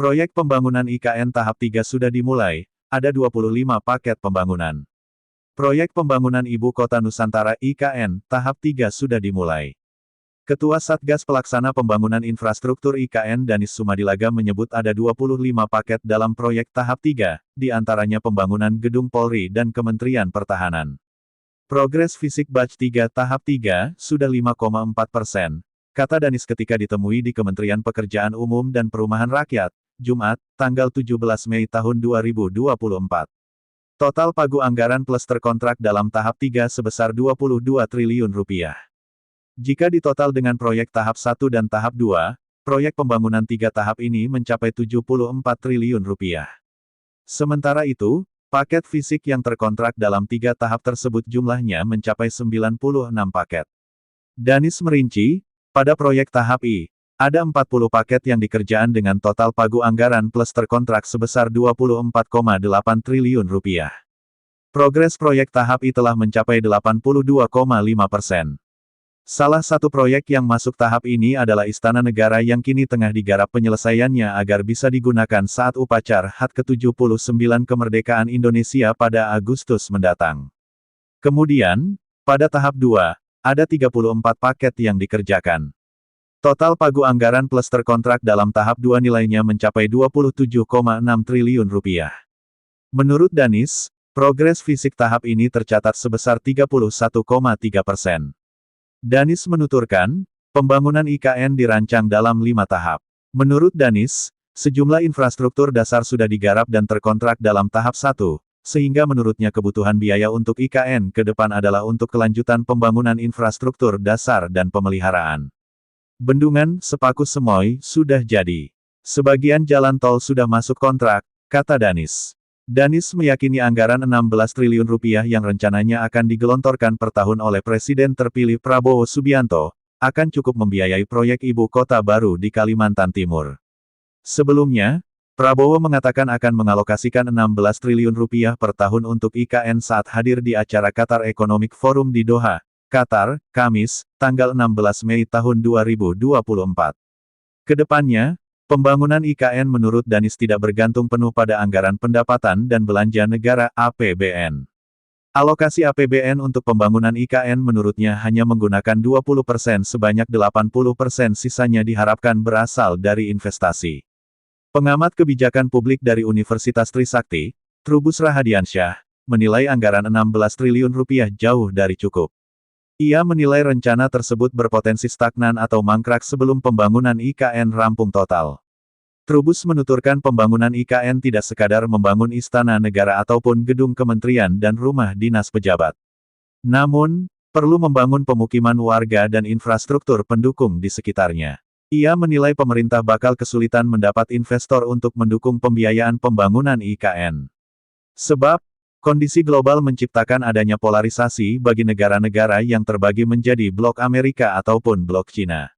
Proyek pembangunan IKN tahap 3 sudah dimulai, ada 25 paket pembangunan. Proyek pembangunan Ibu Kota Nusantara IKN tahap 3 sudah dimulai. Ketua Satgas Pelaksana Pembangunan Infrastruktur IKN Danis Sumadilaga menyebut ada 25 paket dalam proyek tahap 3, di antaranya pembangunan Gedung Polri dan Kementerian Pertahanan. Progres fisik batch 3 tahap 3 sudah 5,4%, kata Danis ketika ditemui di Kementerian Pekerjaan Umum dan Perumahan Rakyat, Jumat, tanggal 17 Mei tahun 2024. Total pagu anggaran plus terkontrak dalam tahap 3 sebesar 22 triliun rupiah. Jika ditotal dengan proyek tahap 1 dan tahap 2, proyek pembangunan 3 tahap ini mencapai 74 triliun rupiah. Sementara itu, paket fisik yang terkontrak dalam 3 tahap tersebut jumlahnya mencapai 96 paket. Danis merinci, pada proyek tahap I, ada 40 paket yang dikerjaan dengan total pagu anggaran plus terkontrak sebesar 24,8 triliun rupiah. Progres proyek tahap I telah mencapai 82,5%. Salah satu proyek yang masuk tahap ini adalah Istana Negara yang kini tengah digarap penyelesaiannya agar bisa digunakan saat upacara HUT ke-79 kemerdekaan Indonesia pada Agustus mendatang. Kemudian, pada tahap 2, ada 34 paket yang dikerjakan. Total pagu anggaran plus terkontrak dalam tahap 2 nilainya mencapai 27,6 triliun rupiah. Menurut Danis, progres fisik tahap ini tercatat sebesar 31,3%. Danis menuturkan, pembangunan IKN dirancang dalam 5 tahap. Menurut Danis, sejumlah infrastruktur dasar sudah digarap dan terkontrak dalam tahap 1, sehingga menurutnya kebutuhan biaya untuk IKN ke depan adalah untuk kelanjutan pembangunan infrastruktur dasar dan pemeliharaan. Bendungan Sepaku Semoy sudah jadi. Sebagian jalan tol sudah masuk kontrak, kata Danis. Danis meyakini anggaran 16 triliun rupiah yang rencananya akan digelontorkan per tahun oleh Presiden terpilih Prabowo Subianto, akan cukup membiayai proyek ibu kota baru di Kalimantan Timur. Sebelumnya, Prabowo mengatakan akan mengalokasikan 16 triliun rupiah per tahun untuk IKN saat hadir di acara Qatar Economic Forum di Doha, Qatar, Kamis, tanggal 16 Mei tahun 2024. Kedepannya, pembangunan IKN menurut Danis tidak bergantung penuh pada anggaran pendapatan dan belanja negara (APBN). Alokasi APBN untuk pembangunan IKN menurutnya hanya menggunakan 20% sebanyak 80% sisanya diharapkan berasal dari investasi. Pengamat kebijakan publik dari Universitas Trisakti, Trubus Rahadiansyah, menilai anggaran 16 triliun rupiah jauh dari cukup. Ia menilai rencana tersebut berpotensi stagnan atau mangkrak sebelum pembangunan IKN rampung total. Trubus menuturkan pembangunan IKN tidak sekadar membangun istana negara ataupun gedung kementerian dan rumah dinas pejabat. Namun, perlu membangun pemukiman warga dan infrastruktur pendukung di sekitarnya. Ia menilai pemerintah bakal kesulitan mendapat investor untuk mendukung pembiayaan pembangunan IKN. Sebab, kondisi global menciptakan adanya polarisasi bagi negara-negara yang terbagi menjadi blok Amerika ataupun blok Cina.